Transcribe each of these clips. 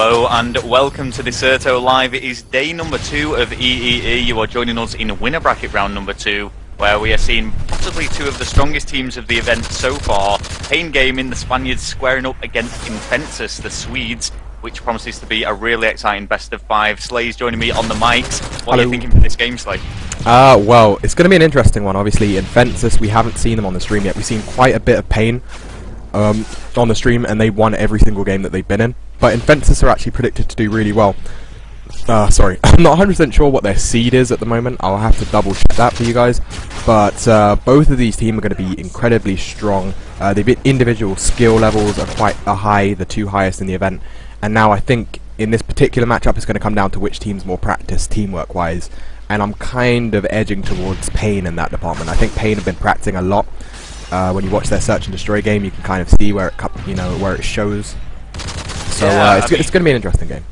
Hello and welcome to Deserto Live. It is day number 2 of EEE. You are joining us in winner bracket round number 2, where we are seeing possibly 2 of the strongest teams of the event so far. Pain Gaming, the Spaniards, squaring up against Infensus, the Swedes, which promises to be a really exciting best of 5. Slay's joining me on the mics. What are you thinking for this game, Slay? Well, it's going to be an interesting one. Obviously, Infensus, we haven't seen them on the stream yet. We've seen quite a bit of Pain on the stream, and they won every single game that they've been in. But Infensus are actually predicted to do really well. Sorry, I'm not 100% sure what their seed is at the moment. I'll have to double check that for you guys. But both of these teams are going to be incredibly strong. The individual skill levels are quite high, the 2 highest in the event. And now I think in this particular matchup, it's going to come down to which team's more practiced teamwork-wise. And I'm kind of edging towards Pain in that department. I think Pain have been practicing a lot. When you watch their Search and Destroy game, you can kind of see where it shows. So it's going to be an interesting game.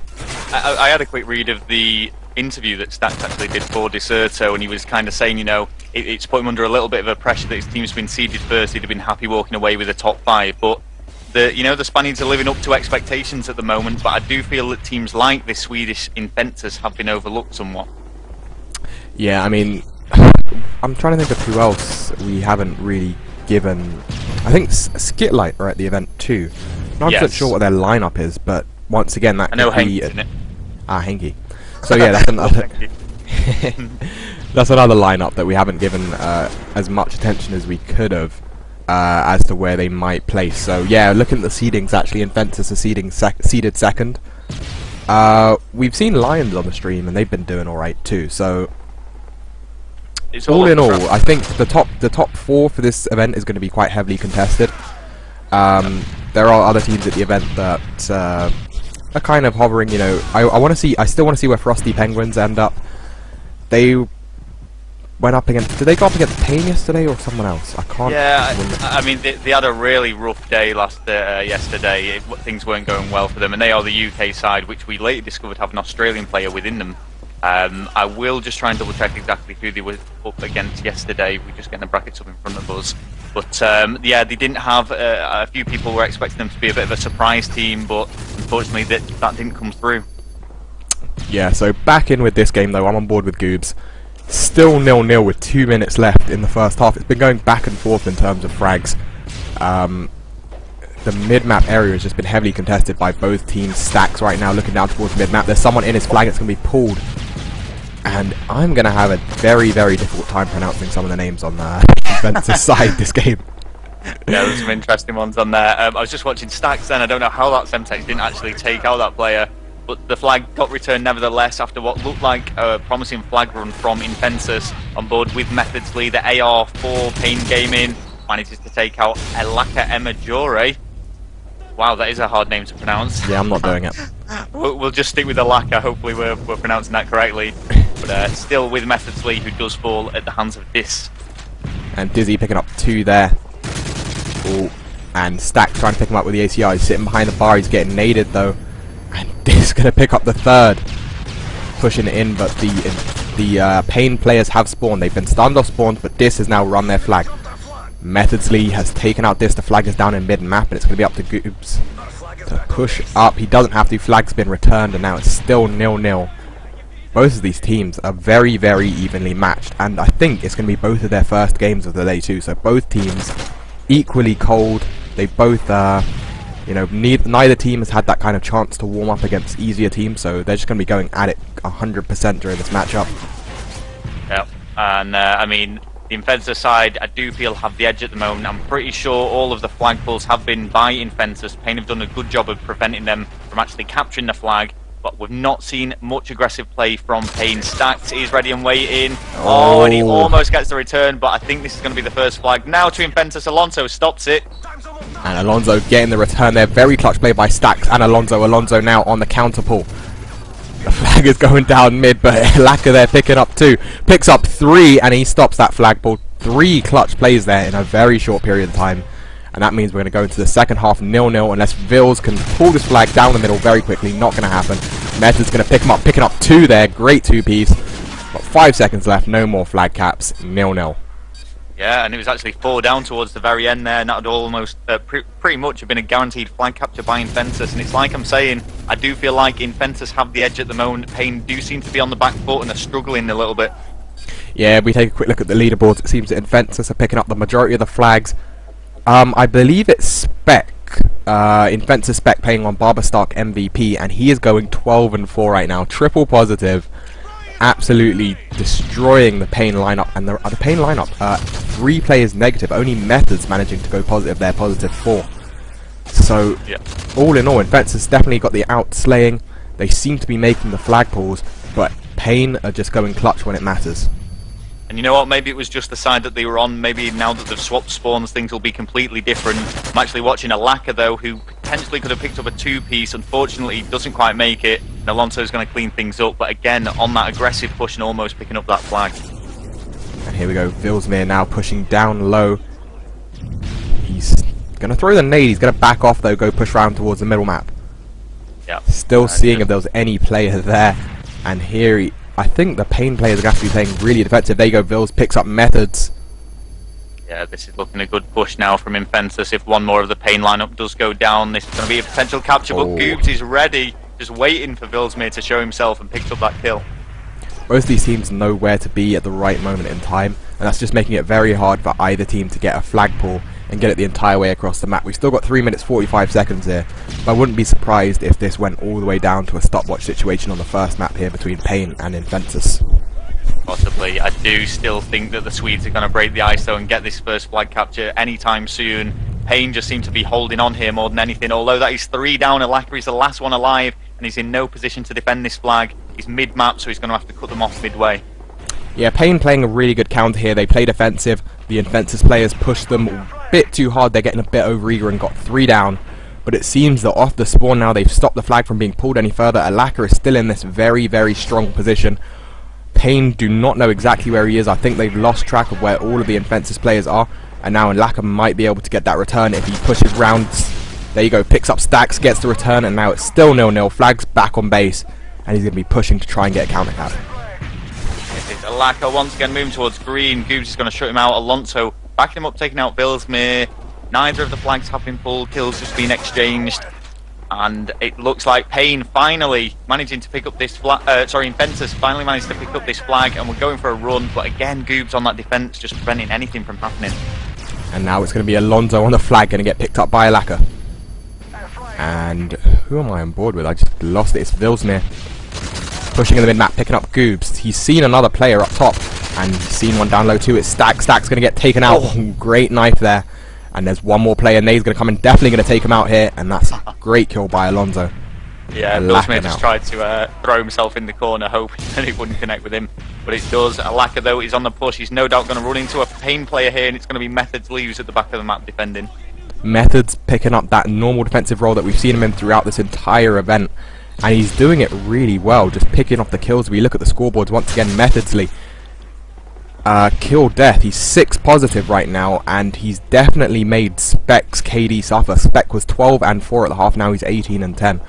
I had a quick read of the interview that Stax actually did for Deserto, and he was kind of saying, it's put him under a little bit of a pressure that his team's been seeded first. He'd have been happy walking away with the top 5, but the Spaniards are living up to expectations at the moment. But I do feel that teams like this Swedish Infensus have been overlooked somewhat. Yeah, I mean, I'm trying to think of who else we haven't really given. I think Skitlight are at the event too. I'm not sure what their lineup is, but once again, that could be Henki. So yeah, that's another that's another lineup that we haven't given as much attention as we could have as to where they might place. So yeah, looking at the seedings, actually, Infensus are seeded second. We've seen Lions on the stream, and they've been doing all right too. So all in all, I think the top 4 for this event is going to be quite heavily contested. There are other teams at the event that are kind of hovering. I still want to see where Frosty Penguins end up. They went up against. Did they go up against Pain yesterday or someone else? I can't. Yeah, I mean they had a really rough day yesterday. Things weren't going well for them, and they are the UK side, which we later discovered have an Australian player within them. I will just try and double check exactly who they were up against yesterday. We're just getting the brackets up in front of us. But yeah, they didn't have a few people were expecting them to be a bit of a surprise team, but unfortunately that didn't come through. Yeah, so back in with this game though, I'm on board with Goobs. Still 0-0 with 2 minutes left in the first half. It's been going back and forth in terms of frags. The mid-map area has just been heavily contested by both teams. Stacks right now looking down towards mid-map. There's someone in his flag that's going to be pulled. And I'm going to have a very, very difficult time pronouncing some of the names on the Infensus side this game. Yeah, there's some interesting ones on there. I was just watching Stacks then. I don't know how that Semtex didn't actually take out that player, but the flag got returned nevertheless after what looked like a promising flag run from Infensus. On board with Methods leader AR4, Pain Gaming manages to take out Elaka Emajore. Wow, that is a hard name to pronounce. Yeah, I'm not doing it. We'll just stick with Elaka. Hopefully we're pronouncing that correctly. But still with Methods Lee, who does fall at the hands of Dis. And Dizzy picking up 2 there. Ooh. And Stack trying to pick him up with the ACI. He's sitting behind the bar. He's getting naded though. And Dis going to pick up the 3rd. Pushing it in, but the Pain players have spawned. They've been stunned off spawns, but Dis has now run their flag. Methods Lee has taken out Dis. The flag is down in mid-map, and it's going to be up to Goobs to push up. He doesn't have to. Flag's been returned, and now it's still 0-0. Both of these teams are very, very evenly matched, and I think it's going to be both of their first games of the day too. So both teams equally cold. They both, neither team has had that kind of chance to warm up against easier teams, so they're just going to be going at it 100% during this matchup. Yeah, and I mean, the Infensus side, I do feel, have the edge at the moment. I'm pretty sure all of the flag pulls have been by Infensus. Pain have done a good job of preventing them from actually capturing the flag, but we've not seen much aggressive play from Pain. Stacks is ready and waiting. Oh, and he almost gets the return, but I think this is going to be the first flag. Now to Infensus, Alonso stops it. And Alonso getting the return there. Very clutch play by Stacks and Alonso. Alonso now on the counter pull. The flag is going down mid, but Elaka there picking up 2. Picks up 3, and he stops that flag pull. 3 clutch plays there in a very short period of time. And that means we're going to go into the second half 0-0 unless Vils can pull this flag down the middle very quickly. Not going to happen. Method's going to pick him up, picking up 2 there. Great 2-piece. Got 5 seconds left. No more flag caps. 0-0. Yeah, and it was actually 4 down towards the very end there, and that would almost pretty much have been a guaranteed flag capture by Infensus. And it's like I'm saying, I do feel like Infensus have the edge at the moment. Pain do seem to be on the back foot and are struggling a little bit. Yeah, we take a quick look at the leaderboards. It seems that Infensus are picking up the majority of the flags. I believe it's Spec, Infensus Spec playing on Barberstark MVP, and he is going 12-4 right now, triple positive. Absolutely destroying the Pain lineup, and the Pain lineup, 3 players negative, only Methods managing to go positive, they're positive 4. So, yeah. All in all, Infensus definitely got the outslaying. They seem to be making the flag pulls, but Pain are just going clutch when it matters. And you know what, maybe it was just the side that they were on. Maybe now that they've swapped spawns, things will be completely different. I'm actually watching a Lacquer though, who potentially could have picked up a 2-piece. Unfortunately, doesn't quite make it. And Alonso's going to clean things up, but again, on that aggressive push and almost picking up that flag. And here we go, Vilsmir now pushing down low. He's going to throw the nade, he's going to back off though, go push round towards the middle map. Yeah. Still seeing if there was any player there. And here I think the Pain players are going to have to be playing really defensive. There you go, Vils picks up Methods. Yeah, this is looking a good push now from Infensus. If one more of the Pain lineup does go down, this is going to be a potential capture, but Goobs is ready, just waiting for Vilsmir to show himself and picks up that kill. Both these teams know where to be at the right moment in time, and that's just making it very hard for either team to get a flag pull and get it the entire way across the map. We've still got 3 minutes 45 seconds here, but I wouldn't be surprised if this went all the way down to a stopwatch situation on the first map here between Pain and Infensus. Possibly. I do still think that the Swedes are going to break the ice though and get this first flag capture anytime soon. Pain just seems to be holding on here more than anything, although that is 3 down. Alaka is the last one alive, and he's in no position to defend this flag. He's mid-map, so he's going to have to cut them off midway. Yeah, Pain playing a really good counter here. They play defensive. The Infensus players pushed them a bit too hard. They're getting a bit over-eager and got 3 down. But it seems that off the spawn now, they've stopped the flag from being pulled any further. Alaka is still in this very, very strong position. Pain do not know exactly where he is. I think they've lost track of where all of the Infensus players are. And now Alaka might be able to get that return if he pushes round. There you go, picks up stacks, gets the return, and now it's still 0-0. Flag's back on base, and he's going to be pushing to try and get a counter cap. Alaka once again moving towards green. Goobs is going to shut him out. Alonso backing him up, taking out Vilsmir. Neither of the flags have been pulled. Kills just been exchanged. And it looks like Pain finally managing to pick up this flag. Infensus finally managed to pick up this flag, and we're going for a run. But again, Goobs on that defense, just preventing anything from happening. And now it's going to be Alonso on the flag, going to get picked up by Alaka. And who am I on board with? I just lost it. It's Vilsmir. Pushing in the mid-map, picking up Goobs. He's seen another player up top, and he's seen one down low too. It's Stack. Stack's going to get taken out. Oh. Great knife there. And there's one more player. Nade's going to come in, definitely going to take him out here, and that's a great kill by Alonso. Yeah, Vilsmir just tried to throw himself in the corner, hoping that it wouldn't connect with him. But it does. Alaka, though, is on the push. He's no doubt going to run into a Pain player here, and it's going to be Methods leaves at the back of the map defending. Methods picking up that normal defensive role that we've seen him in throughout this entire event. And he's doing it really well, just picking off the kills. We look at the scoreboards once again. Methodsley, kill death. He's 6 positive right now, and he's definitely made Spec's KD suffer. Spec was 12-4 at the half, now he's 18-10.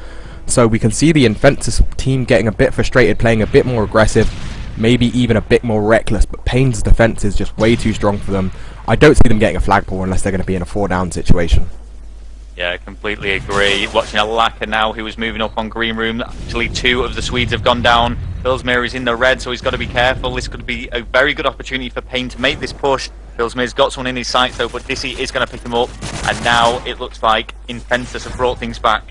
So we can see the Infensus team getting a bit frustrated, playing a bit more aggressive, maybe even a bit more reckless, but Pain's defense is just way too strong for them. I don't see them getting a flag pull unless they're going to be in a 4-down situation. Yeah, I completely agree. Watching Alaka now, who was moving up on green room. Actually, 2 of the Swedes have gone down. Vilsmir is in the red, so he's got to be careful. This could be a very good opportunity for Pain to make this push. Vilsmir's got someone in his sights though, but Dissy is going to pick him up. And now it looks like Infensus have brought things back.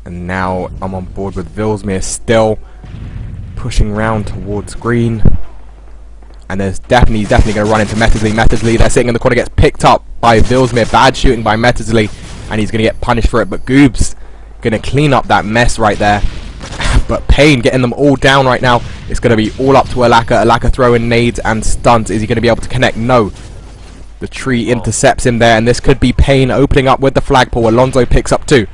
And now I'm on board with Vilsmir still pushing round towards green. And there's definitely going to run into Methodsley. Methodsley, they're sitting in the corner, gets picked up by Vilsmir. Bad shooting by Methodsley, and he's going to get punished for it. But Goobs going to clean up that mess right there. But Pain getting them all down right now. It's going to be all up to Alaka. Alaka throwing nades and stunts. Is he going to be able to connect? No. The tree intercepts him there, and this could be Pain opening up with the flagpole. Alonso picks up 2.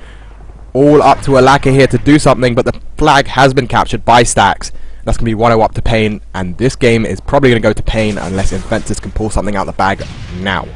All up to Alaka here to do something, but the flag has been captured by Stacks. That's going to be 1-0 up to Pain, and this game is probably going to go to Pain unless Infensus can pull something out of the bag now.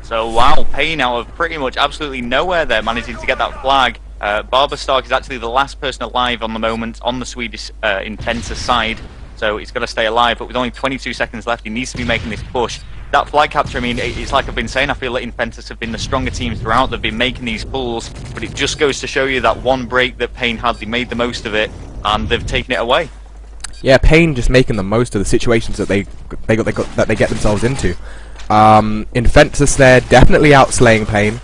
So, wow, Pain out of pretty much absolutely nowhere there, managing to get that flag. Barberstark is actually the last person alive on the moment on the Swedish Infensus side. so he's got to stay alive. But with only 22 seconds left, he needs to be making this push. That flag capture, I mean, it's like I've been saying, I feel that Infensus have been the stronger teams throughout. They've been making these pulls, but it just goes to show you that one break that Pain had, they made the most of it, and they've taken it away. Yeah, Pain just making the most of the situations that they get themselves into. Infensus there definitely outslaying Pain,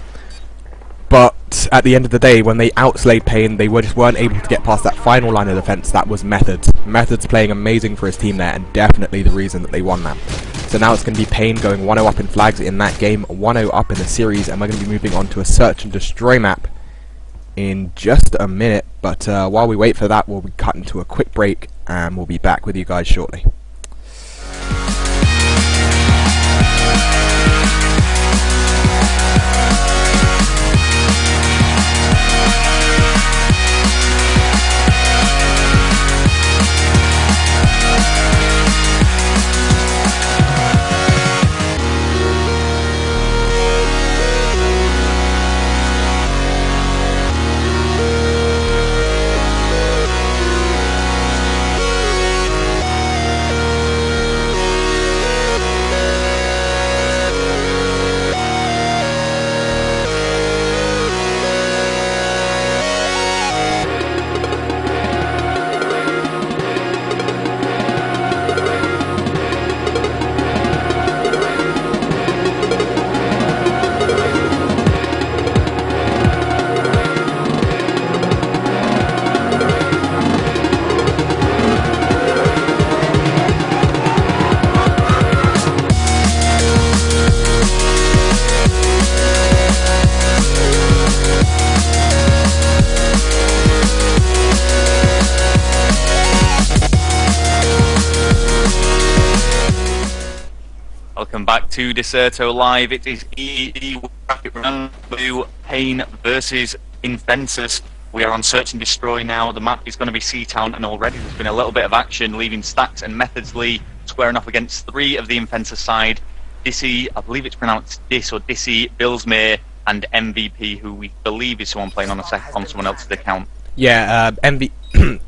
but at the end of the day, when they outslayed Pain, they just weren't able to get past that final line of defense. That was Methods. Methods playing amazing for his team there, and definitely the reason that they won that. So now it's going to be Pain going 1-0 up in flags in that game, 1-0 up in the series, and we're going to be moving on to a search and destroy map in just a minute. But while we wait for that, we'll be cutting to a quick break, and we'll be back with you guys shortly. Welcome back to Deserto Live. It is EED Rapid Round Blue Pain versus Infensus. We are on Search and Destroy now. The map is going to be Seatown, and already there's been a little bit of action, leaving Stacks and Methods Lee squaring off against 3 of the Infensus side. Dissy, I believe it's pronounced Diss or Dissy, Billsmere, and MVP, who we believe is someone playing on someone else's account. Yeah,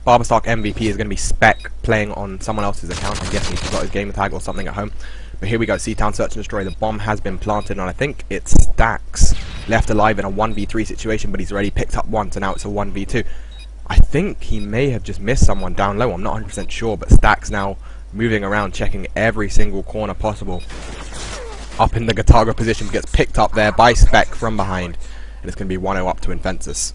Barberstock MVP is going to be Spec playing on someone else's account. I'm guessing he's got his gamer tag or something at home. But here we go, Seatown Search and Destroy. The bomb has been planted, and I think it's Stacks left alive in a 1v3 situation, but he's already picked up one, so now it's a 1v2. I think he may have just missed someone down low, I'm not 100% sure, but Stacks now moving around, checking every single corner possible. Up in the Gataga position, gets picked up there by Spec from behind, and it's going to be 1-0 up to Infensus.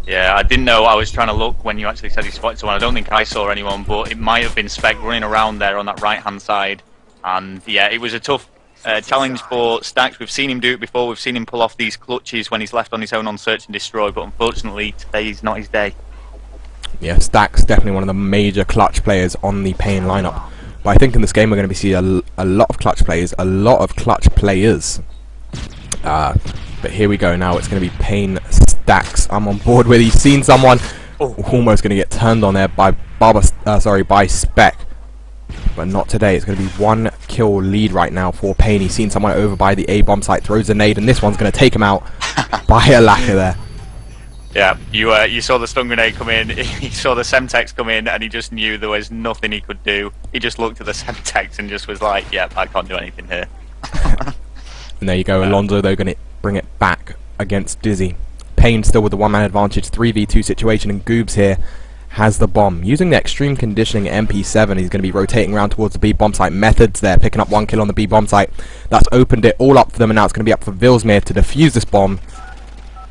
Yeah, I didn't know. I was trying to look when you actually said he spotted someone. I don't think I saw anyone, but it might have been Spec running around there on that right-hand side. And yeah, it was a tough challenge for Stacks. We've seen him do it before. We've seen him pull off these clutches when he's left on his own on Search and Destroy, but unfortunately today is not his day. Yeah, Stacks definitely one of the major clutch players on the Pain lineup. But I think in this game we're going to see a lot of clutch players, a lot of clutch players. But here we go now. It's going to be Pain Stacks. I'm on board with. He's seen someone. Almost going to get turned on there by by Spec. But not today. It's going to be 1 kill lead right now for Pain. He's seen someone over by the A bomb site, throws a nade, and this one's going to take him out by a lacquer there. Yeah, you saw the stun grenade come in, he saw the Semtex come in, and he just knew there was nothing he could do. He just looked at the Semtex and just was like, yeah, I can't do anything here. And there you go, Alonso though going to bring it back against Dizzy. Pain still with the one-man advantage, 3v2 situation, and Goobs here has the bomb. Using the extreme conditioning MP7, he's going to be rotating around towards the B bomb site. Methods there, picking up 1 kill on the B bomb site. That's opened it all up for them, and now it's going to be up for Vilsmere to defuse this bomb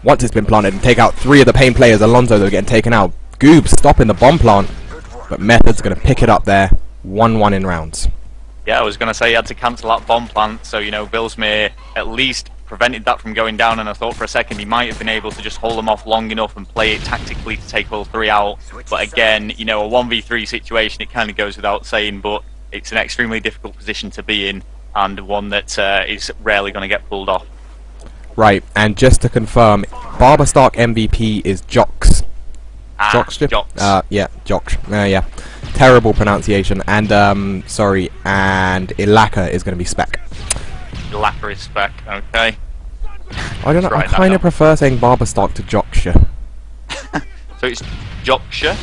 once it's been planted and take out 3 of the Pain players. Alonso though getting taken out. Goobs stopping the bomb plant, but Methods going to pick it up there. 1-1 in rounds. Yeah, I was going to say he had to cancel that bomb plant, so you know Vilsmere at least prevented that from going down, and I thought for a second he might have been able to just hold them off long enough and play it tactically to take all 3 out. But again, you know, a 1v3 situation, it kind of goes without saying, but it's an extremely difficult position to be in, and one that is rarely going to get pulled off. Right, and just to confirm, Barberstock MVP is Jox. Jox. Yeah, Jox. Yeah. Terrible pronunciation. And, sorry, and Ilaka is going to be Spec. Ilaka is Spec, okay. I don't know, I kind of prefer saying Barberstock to Joxia. So it's Joxia?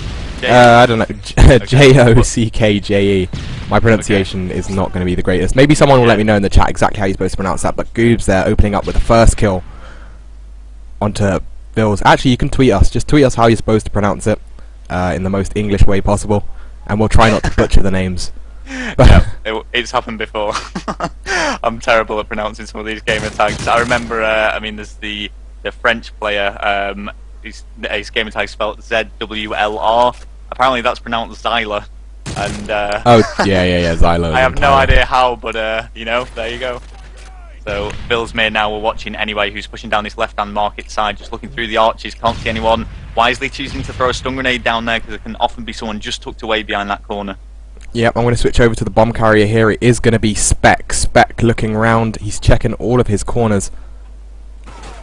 I don't know. Jockje. My pronunciation is not going to be the greatest. Maybe someone will let me know in the chat exactly how you're supposed to pronounce that. But Goobs there opening up with the first kill onto Bills. Actually, you can tweet us. Just tweet us how you're supposed to pronounce it in the most English way possible, and we'll try not to butcher the names. Yeah, it's happened before. I'm terrible at pronouncing some of these gamer tags. I remember, I mean, there's the French player. His gamer tag spelled ZWLR. Apparently, that's pronounced Zyla. And oh yeah, Zyla. I have no idea how, but you know, there you go. So Billsmere now we're watching anyway, who's pushing down this left-hand market side, just looking through the arches, can't see anyone. Wisely choosing to throw a stun grenade down there because there can often be someone just tucked away behind that corner. Yep, I'm going to switch over to the bomb carrier here. It is going to be Spec. Spec looking around. He's checking all of his corners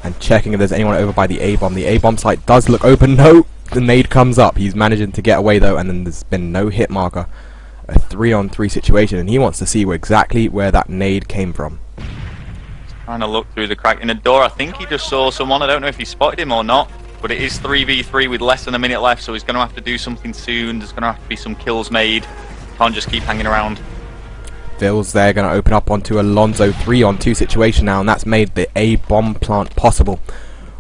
and checking if there's anyone over by the A-bomb. The A-bomb site does look open. No, the nade comes up. He's managing to get away though, and then there's been no hit marker. A 3-on-3 situation, and he wants to see exactly where that nade came from. Trying to look through the crack in the door. I think he just saw someone. I don't know if he spotted him or not, but it is 3v3 with less than a minute left, so he's going to have to do something soon. There's going to have to be some kills made. Can't just keep hanging around. Vils there going to open up onto Alonso 3-on-2 situation now, and that's made the A bomb plant possible.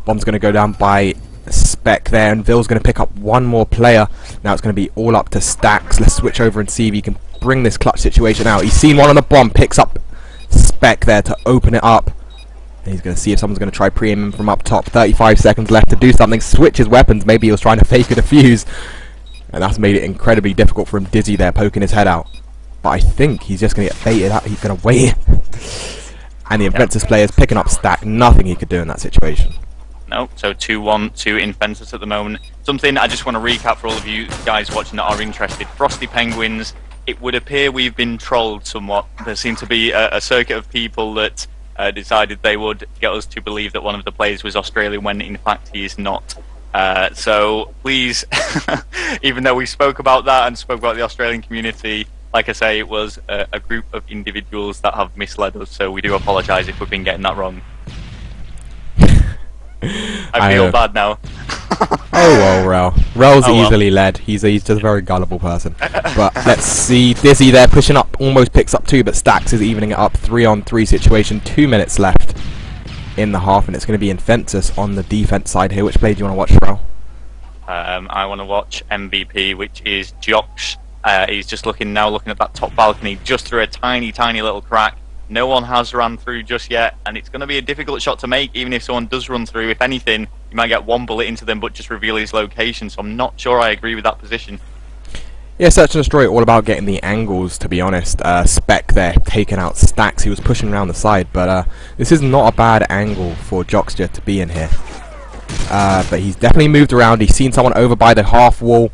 Bomb's going to go down by Spec there, and Vils going to pick up one more player. Now it's going to be all up to Stacks. Let's switch over and see if he can bring this clutch situation out. He's seen one on the bomb, picks up Spec there to open it up. And he's going to see if someone's going to try pre-aim him from up top. 35 seconds left to do something. Switches weapons. Maybe he was trying to fake a defuse. And that's made it incredibly difficult for him. Dizzy there poking his head out. But I think he's just going to get baited out. He's going to wait. And the Infensus player is picking up Stack. Nothing he could do in that situation. No, so 2-1 to Infensus at the moment. Something I just want to recap for all of you guys watching that are interested. Frosty Penguins, it would appear we've been trolled somewhat. There seemed to be a circuit of people that decided they would get us to believe that one of the players was Australian when in fact he is not. So please, even though we spoke about that and spoke about the Australian community, like I say, it was a group of individuals that have misled us, so we do apologise if we've been getting that wrong. I feel bad now. Oh well, Rel. Rel's easily led. He's just a very gullible person. But let's see. Dizzy there pushing up, almost picks up 2, but Stacks is evening it up. 3-on-3 situation. 2 minutes left in the half, and it's going to be Infensus on the defense side here. Which play do you want to watch, Rel? I want to watch MVP, which is Jockje. He's just looking at that top balcony, just through a tiny little crack. No one has run through just yet, and it's going to be a difficult shot to make, even if someone does run through. If anything, you might get one bullet into them, but just reveal his location, so I'm not sure I agree with that position. Yeah, Search and Destroy, all about getting the angles, to be honest. Spec there, taking out Stacks. He was pushing around the side, but this is not a bad angle for Jockje to be in here. But he's definitely moved around. He's seen someone over by the half wall,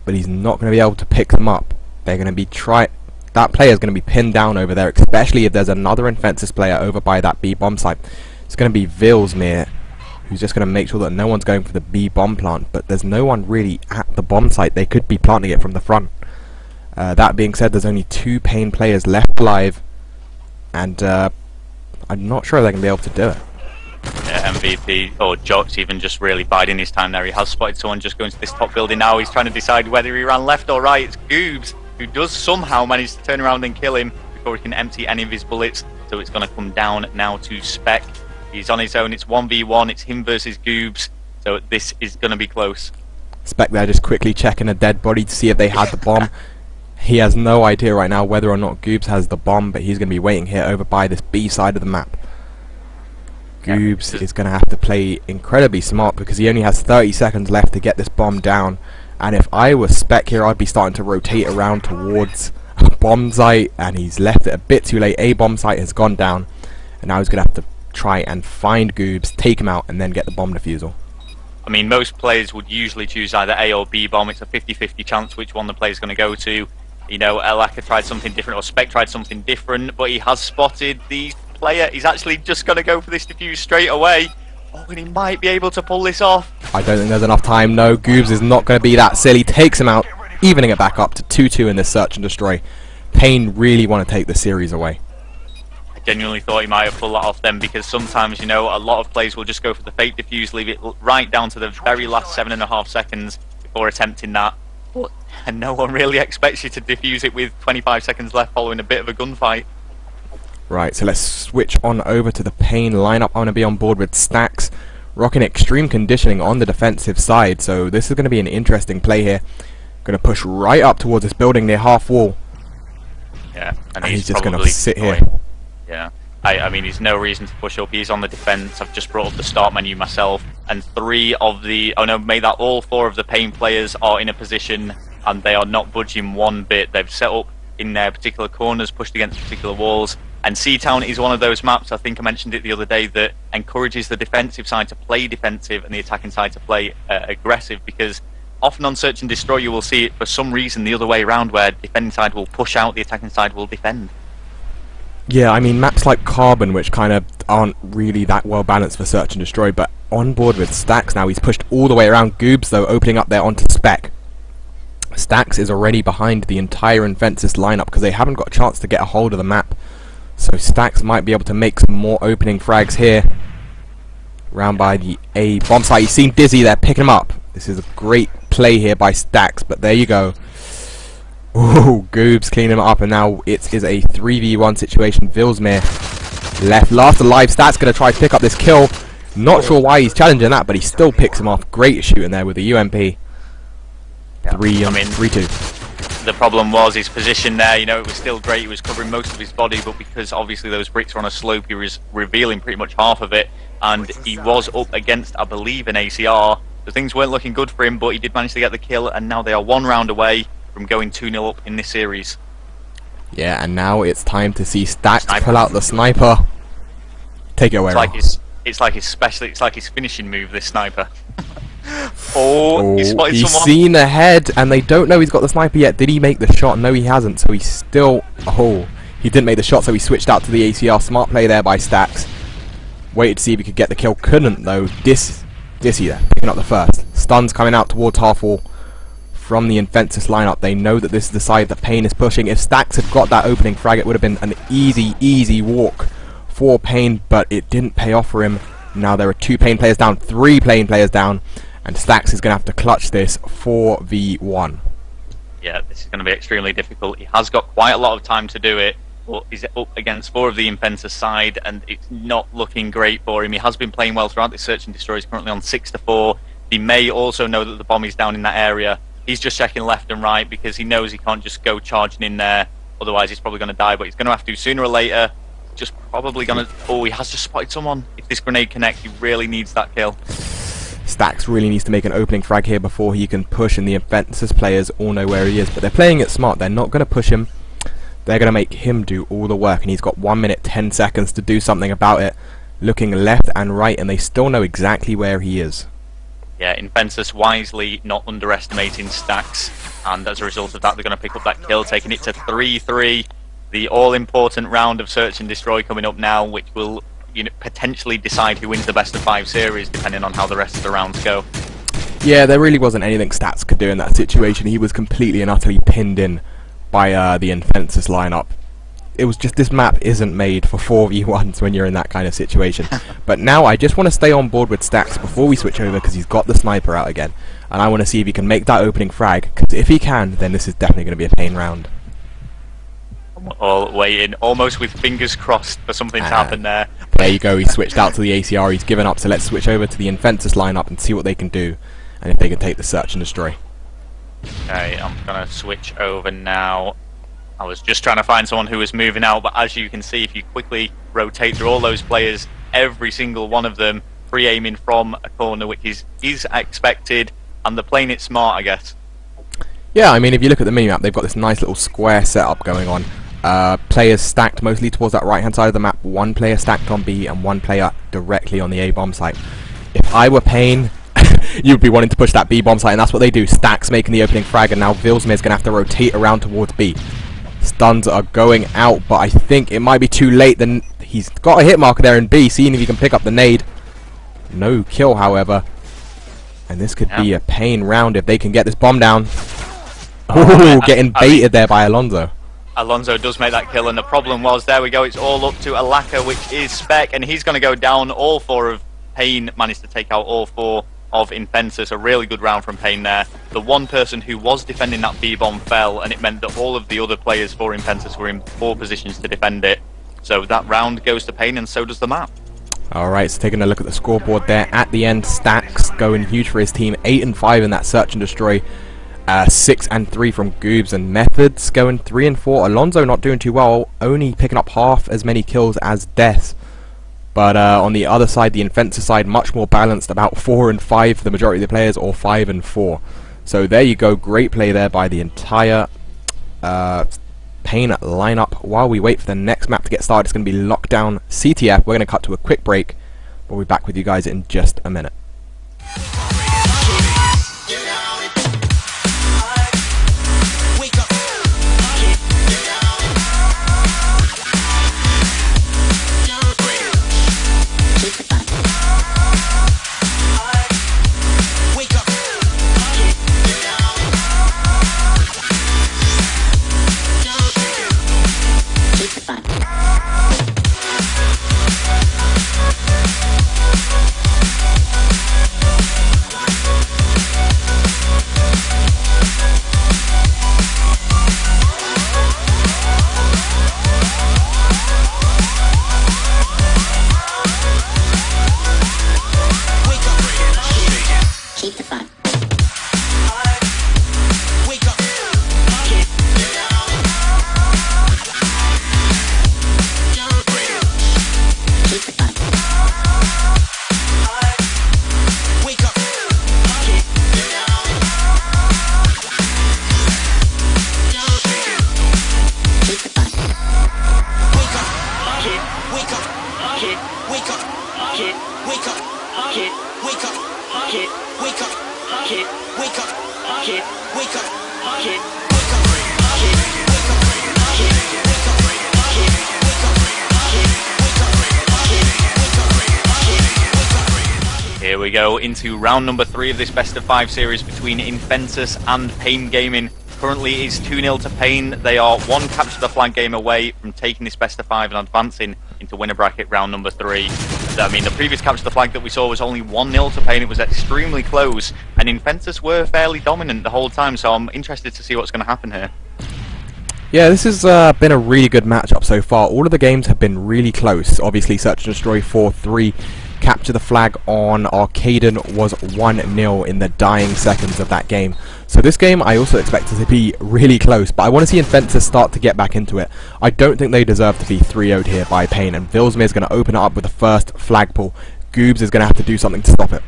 but he's not going to be able to pick them up. They're going to be that player is going to be pinned down over there, especially if there's another Infensus player over by that B bomb site. It's going to be Vilsmere, who's just going to make sure that no one's going for the B bomb plant, but there's no one really at the bomb site. They could be planting it from the front. That being said, there's only 2 Pain players left alive, and I'm not sure they're going to be able to do it. Yeah, MVP or Jockje even just really biding his time there. He has spotted someone just going to this top building now. He's trying to decide whether he ran left or right. It's Goobs who does somehow manage to turn around and kill him before he can empty any of his bullets. So it's going to come down now to Spec. He's on his own. It's 1v1. It's him versus Goobs. So this is going to be close. Spec there just quickly checking a dead body to see if they had the bomb. He has no idea right now whether or not Goobs has the bomb, but he's going to be waiting here over by this B side of the map. Goobs is going to have to play incredibly smart because he only has 30 seconds left to get this bomb down. And if I was Spec here, I'd be starting to rotate around towards a bomb site, and he's left it a bit too late. A bomb site has gone down, and now he's going to have to try and find Goobs, take him out, and then get the bomb defusal. I mean, most players would usually choose either A or B bomb. It's a 50-50 chance which one the player's going to go to. You know, Elaka tried something different, or Spec tried something different, but he has spotted the player. He's actually just going to go for this defuse straight away. Oh, and he might be able to pull this off. I don't think there's enough time. No, Goobs is not going to be that silly. Takes him out, evening it back up to 2-2 in this Search and Destroy. Pain really want to take the series away. I genuinely thought he might have pulled that off then, because sometimes, you know, a lot of players will just go for the fake defuse, leave it right down to the very last 7.5 seconds before attempting that. But and no one really expects you to defuse it with 25 seconds left following a bit of a gunfight. Right, so let's switch on over to the Pain lineup. I'm going to be on board with Stacks, rocking extreme conditioning on the defensive side. So this is going to be an interesting play here. Going to push right up towards this building near half wall. Yeah, and he's just going to sit here. Yeah, I mean, he's no reason to push up. He's on the defense. I've just brought up the start menu myself, and all 4 of the Pain players are in a position, and they are not budging one bit. They've set up in their particular corners, pushed against particular walls. And Seatown is one of those maps, I think I mentioned it the other day, that encourages the defensive side to play defensive and the attacking side to play aggressive, because often on Search and Destroy you will see it for some reason the other way around, where the defending side will push out, the attacking side will defend. Yeah, I mean, maps like Carbon, which kind of aren't really that well balanced for Search and Destroy, but on board with Stacks now. He's pushed all the way around. Goobs, though, opening up there onto Spec. Stacks is already behind the entire Infensus lineup because they haven't got a chance to get a hold of the map. So Stacks might be able to make some more opening frags here. Round by the A bomb site. You've seen Dizzy there picking him up. This is a great play here by Stacks, but there you go. Ooh, Goobs cleaning him up, and now it is a 3v1 situation. Vilsmere left last alive. Stacks going to try to pick up this kill. Not sure why he's challenging that, but he still picks him off. Great shooting there with the UMP. Yeah. 3-2. The problem was his position there. You know, it was still great. He was covering most of his body, but because obviously those bricks were on a slope, he was revealing pretty much half of it, and he was up against, I believe, an ACR. So things weren't looking good for him, but he did manage to get the kill, and now they are 1 round away from going 2-0 up in this series. Yeah, and now it's time to see Stacks pull out the sniper. Take it away. It's like his finishing move, this sniper. Oh, he spotted he's someone. Seen a head, and they don't know he's got the sniper yet. Did he make the shot? No, he hasn't. So he's still... Oh, he didn't make the shot, so he switched out to the ACR. Smart play there by Stacks. Waited to see if he could get the kill. Couldn't, though. Dizzy there, picking up the first. Stuns coming out towards half wall from the Infensus lineup. They know that this is the side that Pain is pushing. If Stacks had got that opening frag, it would have been an easy walk for Pain, but it didn't pay off for him. Now there are 2 Pain players down, 3 Pain players down, and Stacks is going to have to clutch this 4v1. Yeah, this is going to be extremely difficult. He has got quite a lot of time to do it, but he's up against 4 of the Infensus side, and it's not looking great for him. He has been playing well throughout this Search and Destroy. He's currently on 6-4. He may also know that the bomb is down in that area. He's just checking left and right because he knows he can't just go charging in there. Otherwise, he's probably going to die, but he's going to have to sooner or later. Just probably going to... Oh, he has just spotted someone. If this grenade connects, he really needs that kill. Stacks really needs to make an opening frag here before he can push, and the Infensus players all know where he is, but they're playing it smart. They're not going to push him. They're going to make him do all the work, and he's got 1 minute 10 seconds to do something about it. Looking left and right, and they still know exactly where he is. Yeah, Infensus wisely not underestimating Stacks, and as a result of that, they're going to pick up that kill, taking it to 3-3. The all-important round of Search and Destroy coming up now, which will potentially decide who wins the best of 5 series, depending on how the rest of the rounds go. Yeah, there really wasn't anything Stacks could do in that situation. He was completely and utterly pinned in by the Infensus lineup. It was just, this map isn't made for 4v1s when you're in that kind of situation. But now I just want to stay on board with Stacks before we switch over, because he's got the sniper out again, and I want to see if he can make that opening frag, because if he can, then this is definitely going to be a Pain round. All waiting, almost with fingers crossed for something to happen there. There you go, he switched out to the ACR, he's given up, so let's switch over to the Infensus lineup and see what they can do, and if they can take the Search and Destroy. Okay, I'm going to switch over now. I was just trying to find someone who was moving out, but as you can see, if you quickly rotate through all those players, every single one of them pre-aiming from a corner, which is expected, and they're playing it smart, I guess. Yeah, I mean, if you look at the minimap, they've got this nice little square setup going on. Players stacked mostly towards that right-hand side of the map. 1 player stacked on B and 1 player directly on the A bomb site. If I were Pain, you'd be wanting to push that B bomb site, and that's what they do. Stacks making the opening frag, and now Vilsmere's going to have to rotate around towards B. Stuns are going out, but I think it might be too late. Then he's got a hit marker there in B, seeing if he can pick up the nade. No kill, however. And this could be a Pain round if they can get this bomb down. Ooh, getting baited there by Alonso. Alonso does make that kill, and the problem was, there we go, it's all up to Alaka, which is Spec, and he's going to go down. All 4 of Pain managed to take out all 4 of Infensus. A really good round from Pain there. the one person who was defending that B-bomb fell, and it meant that all of the other players for Infensus were in poor positions to defend it. So that round goes to Pain, and so does the map. Alright, so taking a look at the scoreboard there. At the end, Stacks going huge for his team. 8 and 5 in that search and destroy. 6 and 3 from Goobs, and Methods going 3 and 4. Alonso not doing too well, only picking up half as many kills as Deaths. But on the other side, the Infensus side, much more balanced, about 4 and 5 for the majority of the players, or 5 and 4. So there you go, great play there by the entire Pain lineup. While we wait for the next map to get started, it's going to be Lockdown CTF. We're going to cut to a quick break. We'll be back with you guys in just a minute. Here we go into round number 3 of this best of 5 series between Infensus and Pain Gaming. Currently is 2-0 to Pain. They are one capture the flag game away from taking this best of 5 and advancing into winner bracket round number 3. I mean, the previous capture the flag that we saw was only 1-0 to Pain. It was extremely close, and Infensus were fairly dominant the whole time, so I'm interested to see what's going to happen here. Yeah, this has been a really good matchup so far. All of the games have been really close. Obviously, Search and Destroy 4-3. Capture the flag on Arcaden was 1-0 in the dying seconds of that game. So this game I also expect it to be really close, but I want to see Infensus start to get back into it. I don't think they deserve to be 3-0'd here by Pain, and Vilsmir is going to open it up with the first flag pull. Goobs is going to have to do something to stop it.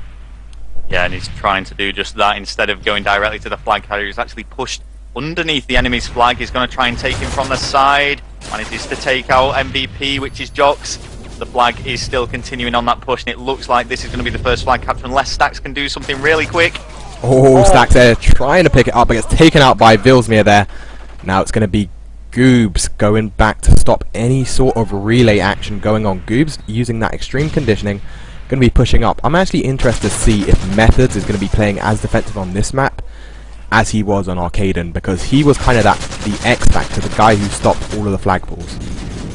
Yeah, and he's trying to do just that. Instead of going directly to the flag carrier, he's actually pushed underneath the enemy's flag. He's going to try and take him from the side. Manages to take out MVP, which is Jox. The flag is still continuing on that push, and it looks like this is going to be the first flag capture unless Stacks can do something really quick. Oh, Stacks there trying to pick it up, but gets taken out by Vilsmir there. Now it's going to be Goobs going back to stop any sort of relay action going on. Goobs using that extreme conditioning, going to be pushing up. I'm actually interested to see if Methods is going to be playing as defensive on this map as he was on Arcaden, because he was kind of the X factor, the guy who stopped all of the flag pulls.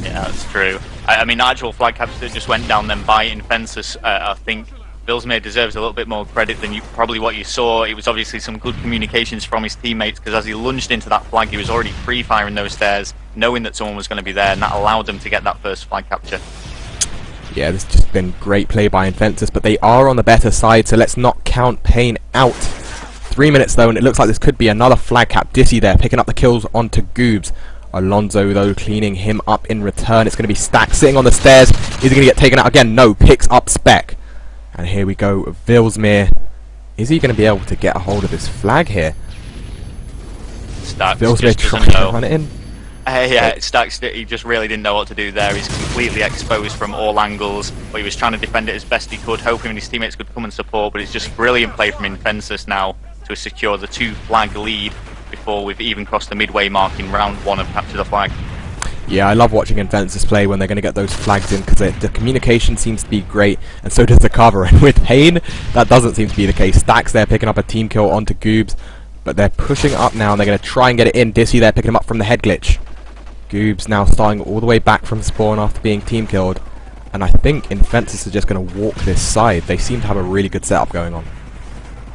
Yeah, that's true. I mean, the actual flag capture that just went down then by Infensus, I think Vilsmir deserves a little bit more credit than probably what you saw. It was obviously some good communications from his teammates, because as he lunged into that flag, he was already pre-firing those stairs, knowing that someone was going to be there, and that allowed them to get that first flag capture. Yeah, this has just been great play by Infensus, but they are on the better side, so let's not count Pain out. 3 minutes though, and it looks like this could be another flag cap. Dissy there, picking up the kills onto Goobs. Alonso though, cleaning him up in return. It's going to be Stack sitting on the stairs. Is he going to get taken out again? No, picks up Spec. And here we go, Vilsmir. Is he going to be able to get a hold of this flag here? Stacks Vilsmir trying to run it in. Yeah, Stacks, he just really didn't know what to do there. He's completely exposed from all angles, but he was trying to defend it as best he could, hoping his teammates could come and support, but it's just brilliant play from Infensus now to secure the 2-flag lead before we've even crossed the midway mark in round 1 of Capture the Flag. Yeah, I love watching Infensus play when they're going to get those flags in, because the communication seems to be great, and so does the cover. And with Pain, that doesn't seem to be the case. Stacks there picking up a team kill onto Goobs, but they're pushing up now, and they're going to try and get it in. Dissy there picking him up from the head glitch. Goobs now starting all the way back from spawn after being team killed, and I think Infensus is just going to walk this side. They seem to have a really good setup going on.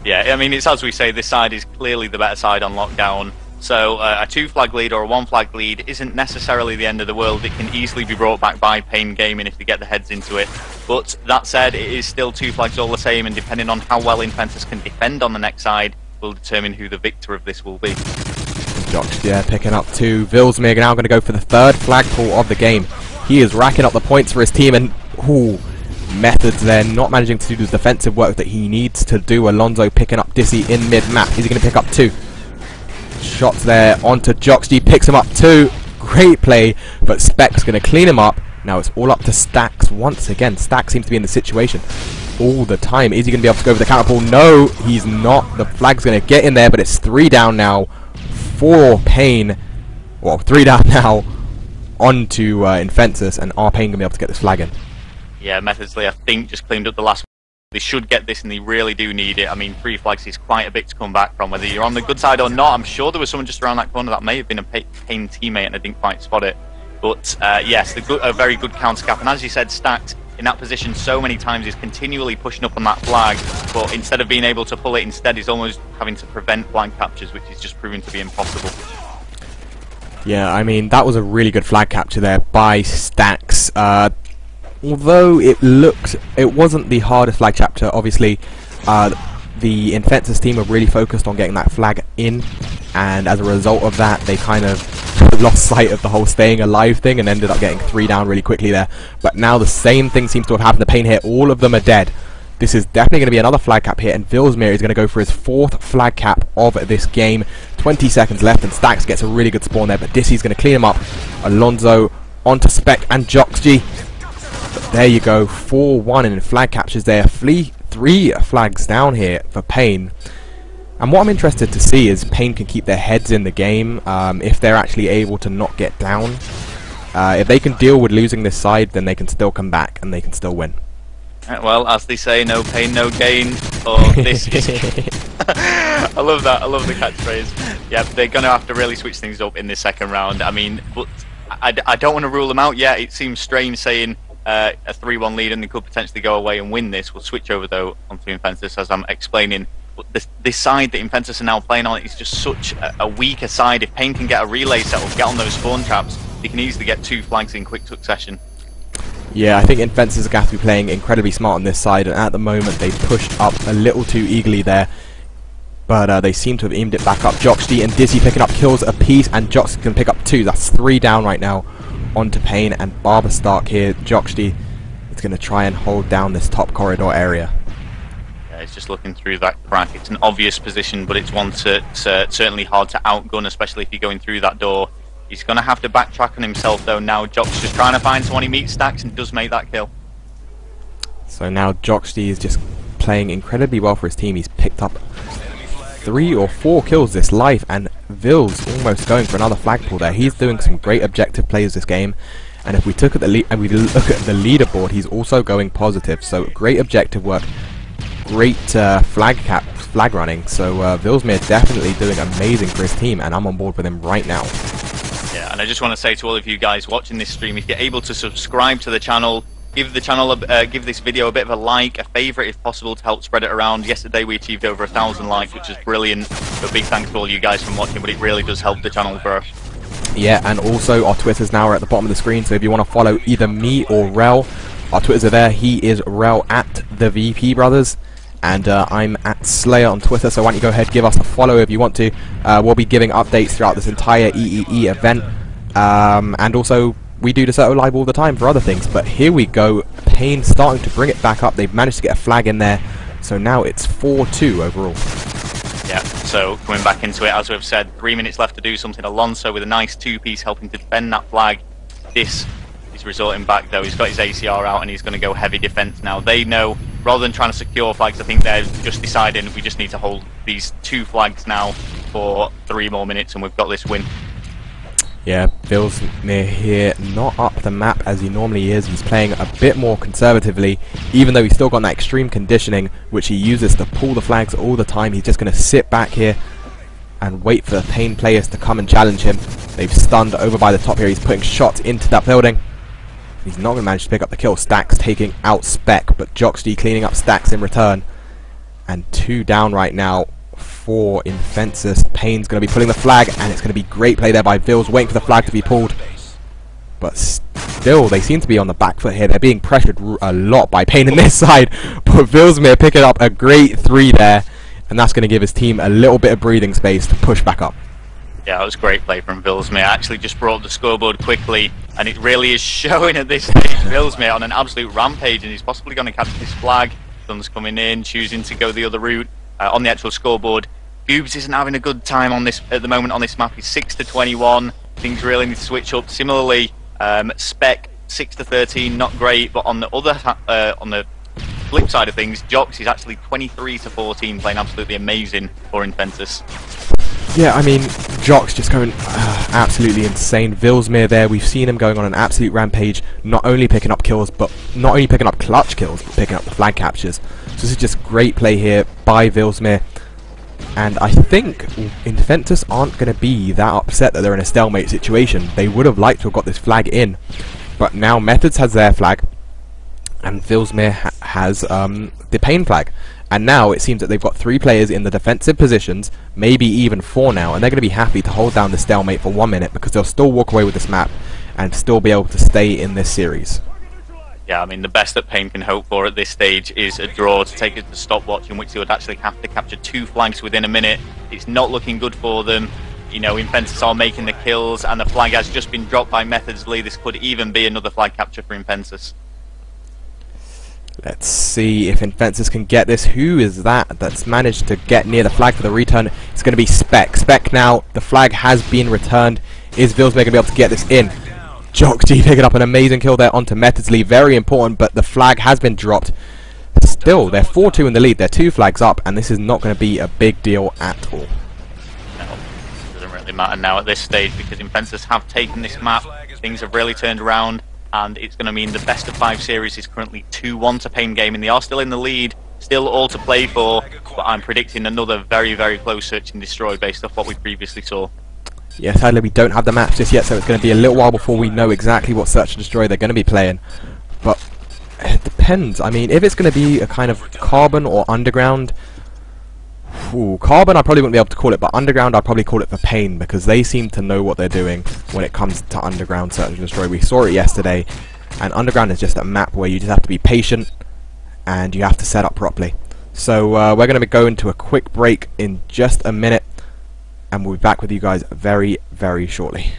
Yeah, I mean, it's as we say, this side is clearly the better side on lockdown. So a 2-flag lead or a 1-flag lead isn't necessarily the end of the world. It can easily be brought back by Pain Gaming if they get their heads into it. But that said, it is still 2 flags all the same, and depending on how well Infensus can defend on the next side, will determine who the victor of this will be. Jox, yeah, picking up 2. Vilsmir now going to go for the 3rd flagpole of the game. He is racking up the points for his team, and methods there, not managing to do the defensive work that he needs to do. Alonso picking up Dizzy in mid-map. Is he going to pick up 2? Shots there onto Jox. Picks him up 2. Great play, but Speck's going to clean him up. Now it's all up to Stax once again. Stax seems to be in the situation all the time. Is he going to be able to go for the counter pull? No, he's not. The flag's going to get in there, but it's 3 down now for Pain. Well, 3 down now onto Infensus, and are Pain going to be able to get this flag in? Yeah, Methodsley, I think, just cleaned up the last one. They should get this, and they really do need it. I mean, 3 flags is quite a bit to come back from, whether you're on the good side or not. I'm sure there was someone just around that corner that may have been a Pain teammate, and I didn't quite spot it. But yes, a very good counter cap. And as you said, Stacked in that position so many times is continually pushing up on that flag, but instead of being able to pull it, instead he's almost having to prevent flag captures, which is just proving to be impossible. Yeah, I mean, that was a really good flag capture there by Stax. Although it wasn't the hardest flag capture, obviously, the Infensus team were really focused on getting that flag in, and as a result of that, they kind of lost sight of the whole staying alive thing and ended up getting 3 down really quickly there. But now the same thing seems to have happened to Pain here. All of them are dead. This is definitely going to be another flag cap here, and Vilsmir is going to go for his 4th flag cap of this game. 20 seconds left, and Stax gets a really good spawn there, but Dissy's going to clean him up. Alonso onto Speck and Jox. But there you go, 4-1 in flag captures there. 3 flags down here for Pain. And what I'm interested to see is Pain can keep their heads in the game if they're actually able to not get down. If they can deal with losing this side, then they can still come back and they can still win. Well, as they say, no pain, no gain. Or this is I love that. I love the catchphrase. Yeah, they're going to have to really switch things up in this second round. I mean, but I don't want to rule them out yet. It seems strange saying a 3-1 lead and they could potentially go away and win this. We'll switch over, though, onto Infensus, as I'm explaining. But this side that Infensus are now playing on is just such a weaker side. If Pain can get a relay set up, get on those spawn traps, he can easily get 2 flags in quick succession. Yeah, I think Infensus are going to be playing incredibly smart on this side, and at the moment they pushed up a little too eagerly there. But they seem to have aimed it back up. Joxty and Dizzy picking up kills apiece, and Jox can pick up 2. That's 3 down right now onto Pain and Barber Stark here. Joxty is going to try and hold down this top corridor area. Yeah, he's just looking through that crack. It's an obvious position, but it's one that's certainly hard to outgun, especially if you're going through that door. He's going to have to backtrack on himself, though. Now Jox just trying to find someone he meets Stacks and does make that kill. So now Joxty is just playing incredibly well for his team. He's picked up 3 or 4 kills this life, and Vils almost going for another flagpole there. He's doing some great objective plays this game, and if we look at the leaderboard, he's also going positive. So great objective work, great flag running. So Vilsmir definitely doing amazing for his team, and I'm on board with him right now. Yeah, and I just want to say to all of you guys watching this stream, if you're able to subscribe to the channel, give this video a bit of a like, a favourite if possible, to help spread it around. Yesterday we achieved over 1,000 likes, which is brilliant. So big thanks to all you guys for watching, but it really does help the channel grow. Yeah, and also our Twitters now are at the bottom of the screen, so if you want to follow either me or Rel, our Twitters are there. He is Rel at the VP Brothers, and I'm at Slayer on Twitter, so why don't you go ahead, give us a follow if you want to. We'll be giving updates throughout this entire EEE event, and also we do Deserto Live all the time for other things. But here we go, Pain starting to bring it back up. They've managed to get a flag in there, so now it's 4-2 overall. Yeah, so coming back into it, as we've said, 3 minutes left to do something. Alonso with a nice 2-piece helping to defend that flag. This is resorting back, though. He's got his ACR out and he's going to go heavy defense now. They know, rather than trying to secure flags, I think they're just deciding we just need to hold these 2 flags now for 3 more minutes and we've got this win. Yeah, Vilsmir here, not up the map as he normally is. He's playing a bit more conservatively, even though he's still got that extreme conditioning, which he uses to pull the flags all the time. He's just going to sit back here and wait for the Pain players to come and challenge him. They've stunned over by the top here. He's putting shots into that building. He's not going to manage to pick up the kill. Stacks taking out Speck, but Joxty cleaning up Stacks in return. And 2 down right now for Infensus. Payne's going to be pulling the flag, and it's going to be great play there by Vils, waiting for the flag to be pulled. But still, they seem to be on the back foot here. They're being pressured a lot by Payne in this side. But Vilsmere picking up a great 3 there, and that's going to give his team a little bit of breathing space to push back up. Yeah, it was great play from Vilsmere. Actually just brought up the scoreboard quickly, and it really is showing at this stage. Vilsmere on an absolute rampage, and he's possibly going to catch this flag. Sun's coming in, choosing to go the other route. On the actual scoreboard, Goobs isn't having a good time on this at the moment on this map. He's 6-21. Things really need to switch up. Similarly, Spec 6-13, not great. But on the other on the flip side of things, Jox is actually 23-14, playing absolutely amazing for Infensus. Yeah, I mean, Jock's just going absolutely insane. Vilsmere there, we've seen him going on an absolute rampage, not only picking up kills, but not only picking up clutch kills, but picking up the flag captures. So this is just great play here by Vilsmere. And I think Infentus aren't going to be that upset that they're in a stalemate situation. They would have liked to have got this flag in. But now Methods has their flag, and Vilsmere has the Payne flag. And now it seems that they've got 3 players in the defensive positions, maybe even 4 now, and they're going to be happy to hold down the stalemate for 1 minute because they'll still walk away with this map and still be able to stay in this series. Yeah, I mean, the best that Payne can hope for at this stage is a draw to take it to stopwatch, in which they would actually have to capture 2 flags within a minute. It's not looking good for them. You know, Infensus are making the kills, and the flag has just been dropped by Methods Lee. This could even be another flag capture for Infensus. Let's see if Infensus can get this. Who is that's managed to get near the flag for the return? It's going to be Spec. Spec now, the flag has been returned. Is Vilsmere going to be able to get this in? Jockg picking up an amazing kill there onto Methods Lee. Very important, but the flag has been dropped. Still, they're 4-2 in the lead. They're 2 flags up, and this is not going to be a big deal at all. No, it doesn't really matter now at this stage because Infensus have taken this map. Things have really turned around, and it's going to mean the best of 5 series is currently 2-1 to Payne Gaming. They are still in the lead, still all to play for, but I'm predicting another very, very close search and destroy based off what we previously saw. Yeah, sadly we don't have the maps just yet, so it's going to be a little while before we know exactly what search and destroy they're going to be playing. But it depends. I mean, if it's going to be a kind of carbon or underground, carbon I probably wouldn't be able to call it, but underground I'd probably call it for Payne, because they seem to know what they're doing when it comes to underground search and destroy. We saw it yesterday, and underground is just a map where you just have to be patient and you have to set up properly. So we're going to go into a quick break in just a minute, and we'll be back with you guys very, very shortly.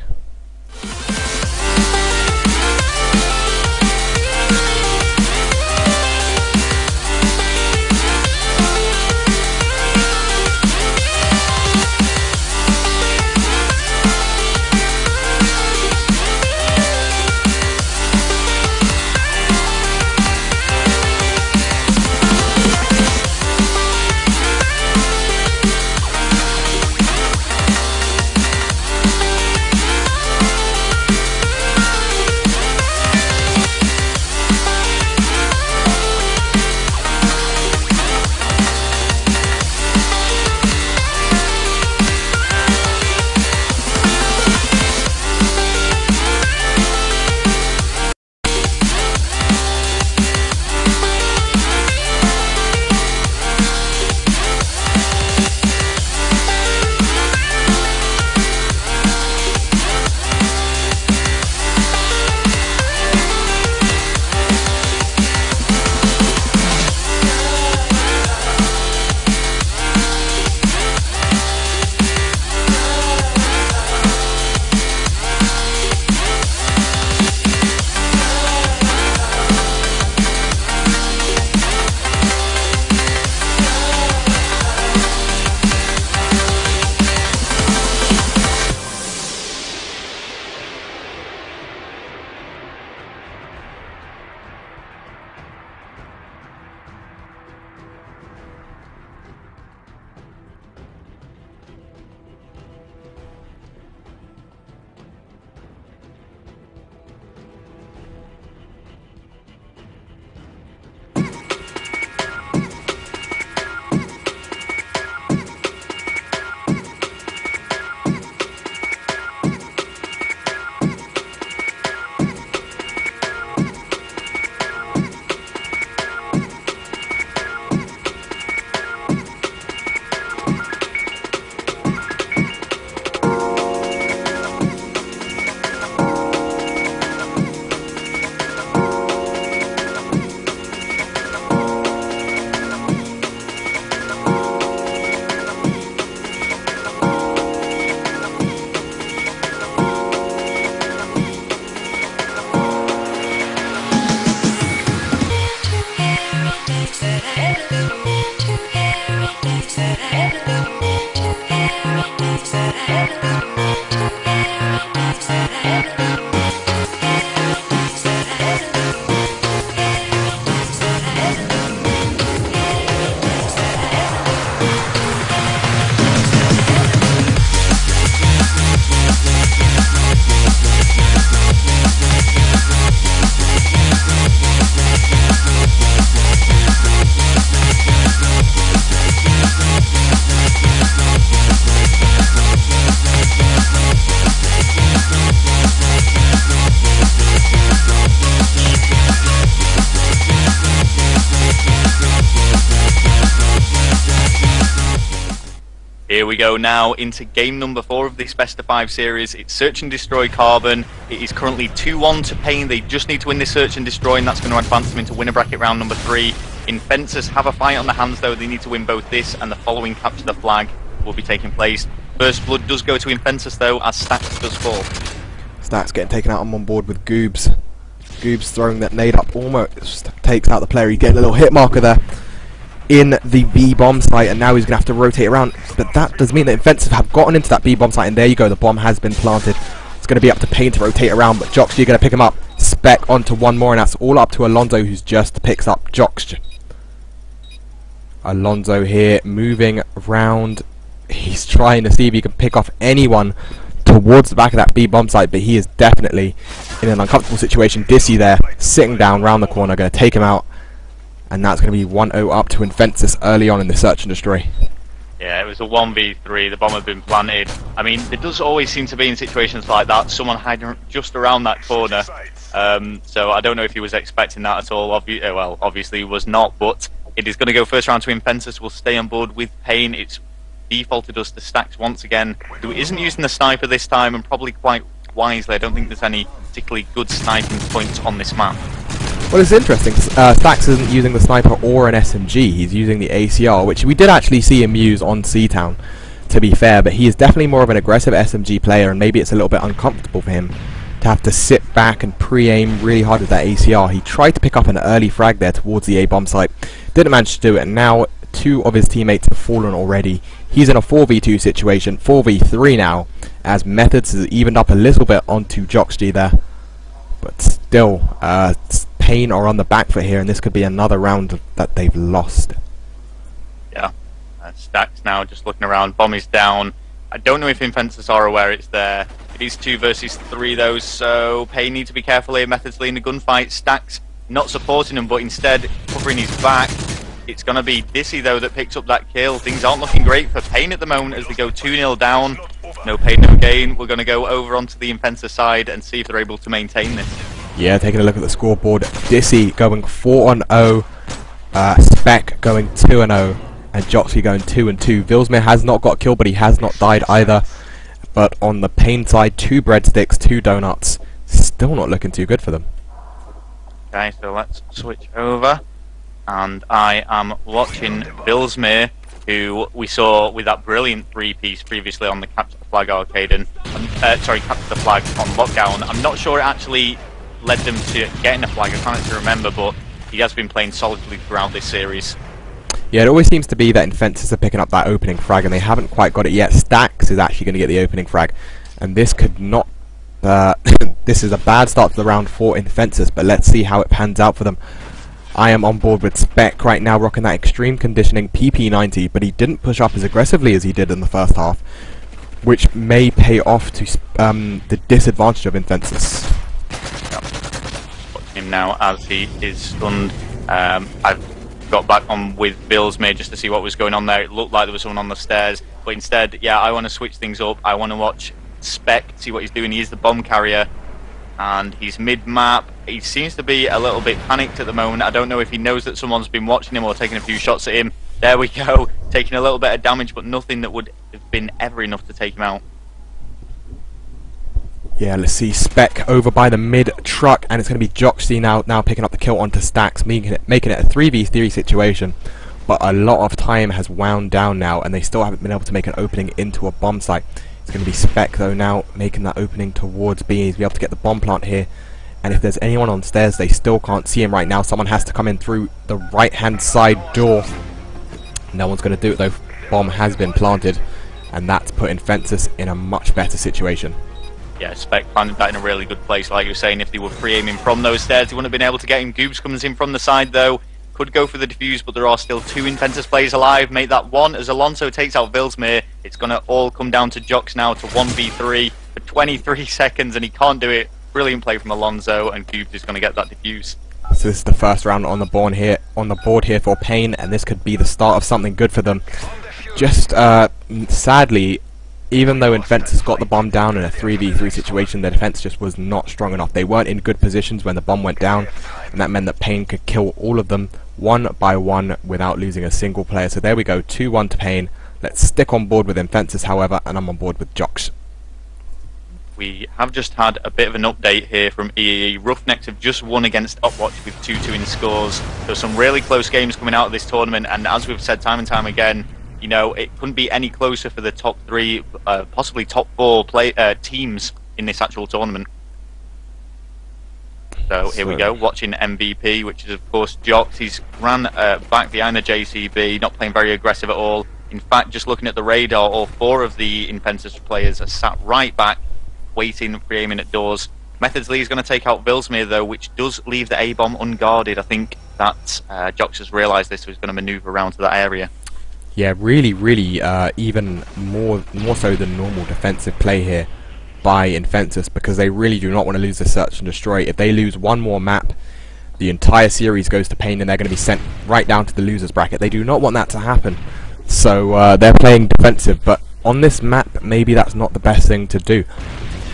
Here we go now into game number 4 of this best of 5 series. It's Search and Destroy Carbon. It is currently 2-1 to Pain. They just need to win this Search and Destroy, and that's going to advance them into winner bracket round number 3. Infensus have a fight on their hands though. They need to win both this and the following Capture the Flag will be taking place. First blood does go to Infensus though, as Stacks does fall. Stacks getting taken out on board with Goobs. Goobs throwing that nade up, almost takes out the player. He's getting a little hit marker there in the B bomb site, and now he's going to have to rotate around. But that does mean that Infensus have gotten into that B bomb site, and there you go, the bomb has been planted. It's going to be up to Pain to rotate around, but Jockster going to pick him up. Spec onto one more, and that's all up to Alonso, who's just picks up Jockster. Alonso here moving around. He's trying to see if he can pick off anyone towards the back of that B bomb site, but he is definitely in an uncomfortable situation. Dissy there, sitting down round the corner, going to take him out. And that's going to be 1-0 up to Infensus early on in the Search and Destroy. Yeah, it was a 1v3, the bomb had been planted. I mean, there does always seem to be in situations like that, someone hiding just around that corner. So I don't know if he was expecting that at all. Well, obviously he was not, but it is going to go first round to Infensus. We'll stay on board with Pain. It's defaulted us to Stacks once again, who isn't using the sniper this time, and probably quite wisely. I don't think there's any particularly good sniping points on this map. Well, it's interesting. Stacks isn't using the sniper or an SMG. He's using the ACR, which we did actually see him use on Seatown, to be fair. But he is definitely more of an aggressive SMG player, and maybe it's a little bit uncomfortable for him to have to sit back and pre-aim really hard with that ACR. He tried to pick up an early frag there towards the A-bomb site. Didn't manage to do it, and now 2 of his teammates have fallen already. He's in a 4v2 situation, 4v3 now, as Methods has evened up a little bit onto Jockster there. But still, Pain are on the back foot here, and this could be another round that they've lost. Yeah, Stacks now just looking around. Bomb is down. I don't know if Infensus are aware it's there. It is 2 versus 3 though, so Pain need to be careful here. Methods leading the gunfight. Stacks not supporting him, but instead covering his back. It's going to be Dissy though that picks up that kill. Things aren't looking great for Pain at the moment as they go 2-0 down. No pain, no gain. We're going to go over onto the Infensus side and see if they're able to maintain this. Yeah, taking a look at the scoreboard. Dissy going 4-0, Spec going 2-0, and Jockster going 2-2. Vilsmir has not got killed, but he has not died either. But on the Pain side, 2 breadsticks, 2 donuts. Still not looking too good for them. Okay, so let's switch over. And I am watching Vilsmir, who we saw with that brilliant 3-piece previously on the Capture the Flag arcade, and sorry, Capture the Flag on lockdown. I'm not sure it actually led them to getting a flag, I can't actually remember, but he has been playing solidly throughout this series. Yeah, it always seems to be that Infensus are picking up that opening frag, and they haven't quite got it yet. Stacks is actually going to get the opening frag, and this could not... this is a bad start to the round for Infensus, but let's see how it pans out for them. I am on board with Spec right now, rocking that extreme conditioning PP90, but he didn't push up as aggressively as he did in the first half, which may pay off to the disadvantage of Infensus. Him now as he is stunned. I've got back on with Vilsmir just to see what was going on there. It looked like there was someone on the stairs, but instead, yeah, I want to switch things up. I want to watch Spec, see what he's doing. He is the bomb carrier, and he's mid-map. He seems to be a little bit panicked at the moment. I don't know if he knows that someone's been watching him or taking a few shots at him. There we go, taking a little bit of damage, but nothing that would have been ever enough to take him out. Yeah, let's see Spec over by the mid truck, and it's going to be Jockster now picking up the kill onto Stacks, making it a 3v3 situation. But a lot of time has wound down now, and they still haven't been able to make an opening into a bomb site. It's going to be Spec though now making that opening towards B. He's be able to get the bomb plant here, and if there's anyone on stairs, they still can't see him right now. Someone has to come in through the right hand side door. No one's going to do it though. Bomb has been planted, and that's put Infensus in a much better situation. Yeah, Spec planted that in a really good place. Like you were saying, if they were pre-aiming from those stairs, they wouldn't have been able to get him. Goobs comes in from the side though. Could go for the defuse, but there are still 2 Infensus players alive. Make that 1 as Alonso takes out Vilsmir. It's going to all come down to Jox now to 1v3 for 23 seconds, and he can't do it. Brilliant play from Alonso, and Goobs is going to get that defuse. So this is the first round on the board here for Pain, and this could be the start of something good for them. Just sadly, even though Infensus got the bomb down in a 3v3 situation, the defense just was not strong enough. They weren't in good positions when the bomb went down, and that meant that Pain could kill all of them one by one without losing a single player. So there we go, 2-1 to Pain. Let's stick on board with Infensus, however, and I'm on board with Jox. We have just had a bit of an update here from EEE. Roughnecks have just won against Upwatch with 2-2 in scores. There's some really close games coming out of this tournament, and as we've said time and time again, you know, it couldn't be any closer for the top 3, possibly top 4 teams in this actual tournament. So here we go, watching MVP, which is of course Jox. He's ran back behind the JCB, not playing very aggressive at all. In fact, just looking at the radar, all 4 of the Infensus players are sat right back, waiting, pre-aiming at doors. Methods Lee is going to take out Vilsmir though, which does leave the A-bomb unguarded. I think that Jox has realised this, so he's going to manoeuvre around to that area. Yeah, really, even more so than normal defensive play here by Infensus, because they really do not want to lose the search and destroy. If they lose one more map, the entire series goes to Pain and they're going to be sent right down to the losers bracket. They do not want that to happen, so they're playing defensive, but on this map maybe that's not the best thing to do.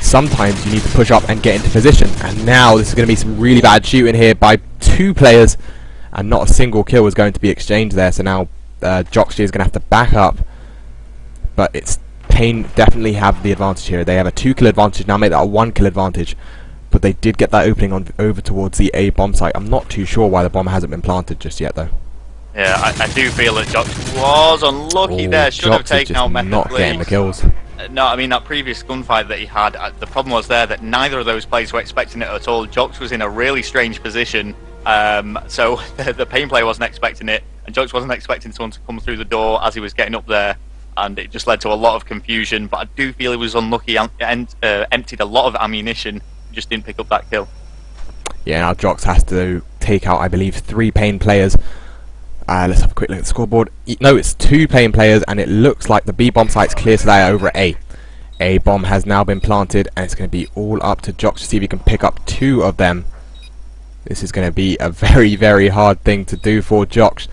Sometimes you need to push up and get into position, and now this is going to be some really bad shooting here by 2 players, and not a single kill is going to be exchanged there, so now Jox is going to have to back up, but it's Pain definitely have the advantage here. They have a 2-kill advantage, now make that a 1-kill advantage, but they did get that opening on over towards the A bomb site. I'm not too sure why the bomb hasn't been planted just yet though. Yeah, I do feel that Jox was unlucky there, should have taken out Methods Lee. Not getting the kills. No, I mean that previous gunfight that he had, the problem was there that neither of those players were expecting it at all. Jox was in a really strange position, so the Pain player wasn't expecting it, and Jox wasn't expecting someone to come through the door as he was getting up there, and it just led to a lot of confusion. But I do feel he was unlucky and emptied a lot of ammunition, just didn't pick up that kill. Yeah, now Jox has to take out, I believe, 3 Pain players. Let's have a quick look at the scoreboard. No, it's 2 Pain players, and it looks like the B bomb site's clear today over at A. A bomb has now been planted, and it's going to be all up to Jox to see if he can pick up 2 of them. This is going to be a very, very hard thing to do for Jox,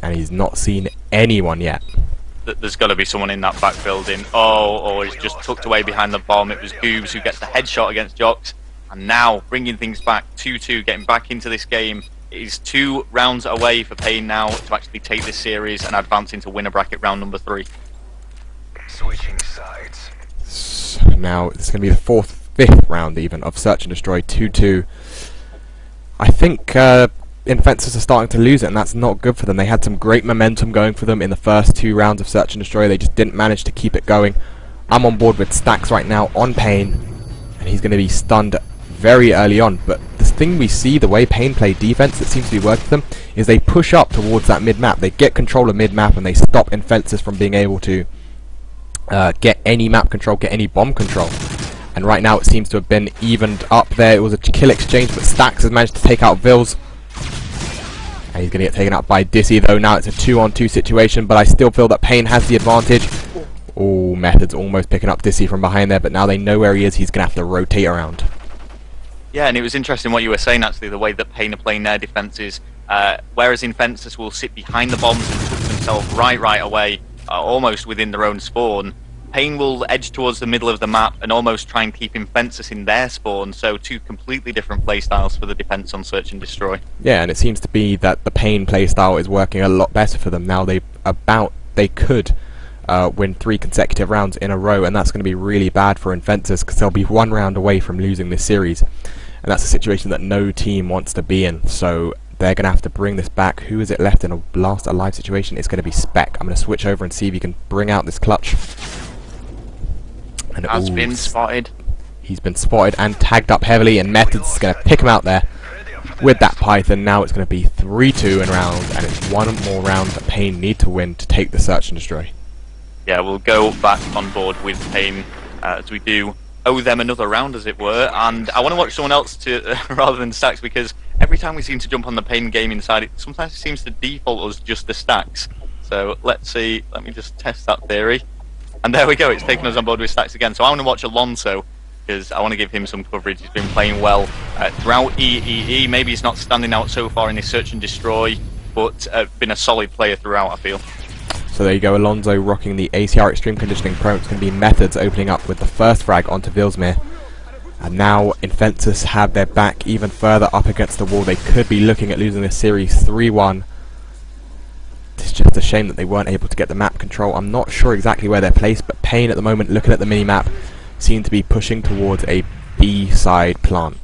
and he's not seen anyone yet. There's got to be someone in that back building. Oh, he's just tucked away behind the bomb. It was Goobs who gets the headshot against Jox, and now bringing things back 2-2, getting back into this game. It is 2 rounds away for Pain now to actually take this series and advance into winner bracket round number 3. Switching sides. So now it's going to be the 4th, 5th round even of Search and Destroy 2-2. I think Infensus are starting to lose it, and that's not good for them. They had some great momentum going for them in the first 2 rounds of Search and Destroy. They just didn't manage to keep it going. I'm on board with Stacks right now on Pain, and he's going to be stunned very early on, but the thing we see, the way Pain play defense that seems to be working for them, is they push up towards that mid-map. They get control of mid-map, and they stop Infensus from being able to get any map control, get any bomb control. And right now it seems to have been evened up there. It was a kill exchange, but Stacks has managed to take out Vils. And he's going to get taken out by Dissy, though. Now it's a 2-on-2 situation, but I still feel that Pain has the advantage. Oh, Methods almost picking up Dissy from behind there, but now they know where he is. He's going to have to rotate around. Yeah, and it was interesting what you were saying, actually, the way that Pain are playing their defences. Whereas Infensus will sit behind the bombs and tuck themselves right away, almost within their own spawn. Pain will edge towards the middle of the map and almost try and keep Infensus in their spawn, so 2 completely different playstyles for the defense on Search and Destroy. Yeah, and it seems to be that the Pain playstyle is working a lot better for them now. They could win 3 consecutive rounds in a row, and that's going to be really bad for Infensus because they'll be 1 round away from losing this series, and that's a situation that no team wants to be in. So they're going to have to bring this back. Who is it left in a last alive situation? It's going to be Spec. I'm going to switch over and see if he can bring out this clutch. And has been spotted. He's been spotted and tagged up heavily, and Methods is going to pick him out there with that Python. Now it's going to be 3-2 in round, and it's 1 more round that Pain need to win to take the Search and Destroy. Yeah, we'll go back on board with Pain as we do owe them another round, as it were. And I want to watch someone else to rather than Stacks, because every time we seem to jump on the Pain gaming side, it sometimes seems to default us just the Stacks. So let's see. Let me just test that theory. And there we go, it's taken us on board with Stacks again. So I want to watch Alonso, because I want to give him some coverage. He's been playing well throughout EEE. Maybe he's not standing out so far in his Search and Destroy, but been a solid player throughout, I feel. So there you go, Alonso rocking the ACR Extreme Conditioning Pro. It's going to be Methods opening up with the first frag onto Vilsmir. And now Infensus have their back even further up against the wall. They could be looking at losing this series 3-1. This just a shame that they weren't able to get the map control. I'm not sure exactly where they're placed, but Payne at the moment, looking at the mini-map, seem to be pushing towards a B-side plant.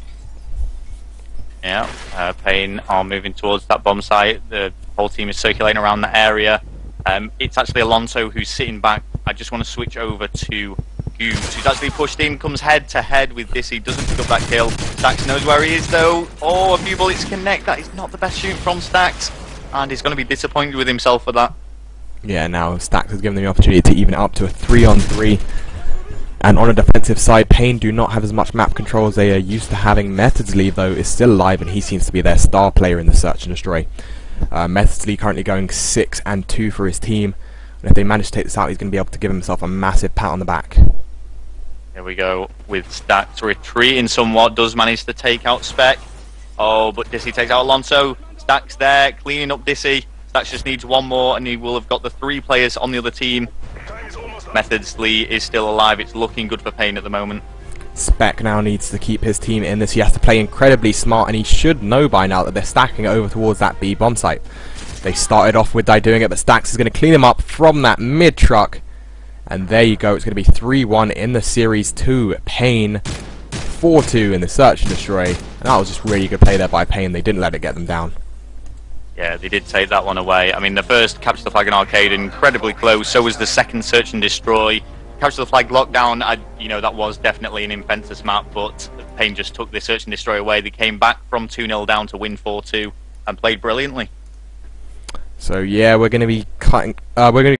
Yeah, Payne are moving towards that bomb site. The whole team is circulating around that area. It's actually Alonso who's sitting back. I just want to switch over to Goose, who's actually pushed in, comes head to head with Dissy, doesn't pick up that kill. Stax knows where he is though. Oh, a few bullets connect. That is not the best shooting from Stax, and he's going to be disappointed with himself for that. Yeah, now Stax has given them the opportunity to even it up to a 3-on-3. And on a defensive side, Payne do not have as much map control as they are used to having. Methodsley, though, is still alive, and he seems to be their star player in the search and destroy. Methodsley currently going 6-2 for his team. And if they manage to take this out, he's going to be able to give himself a massive pat on the back. Here we go with Stax retreating somewhat, does manage to take out Spec. Oh, but Dissy takes out Alonso. Stax there, cleaning up Dissy. Stax just needs one more, and he will have got the 3 players on the other team. Methodsley is still alive. It's looking good for Payne at the moment. Spec now needs to keep his team in this. He has to play incredibly smart, and he should know by now that they're stacking it over towards that B bomb site. They started off with Die doing it, but Stax is going to clean him up from that mid truck. And there you go. It's going to be 3-1 in the Series 2. Payne 4-2 in the search and destroy. And that was just really good play there by Payne. They didn't let it get them down. Yeah, they did take that one away. I mean, the first capture the flag in arcade incredibly close. So was the second search and destroy. Capture the flag lockdown. That was definitely an Infensus map, but Payne just took the search and destroy away. They came back from 2-0 down to win 4-2 and played brilliantly. So yeah, we're going to be cutting. We're going to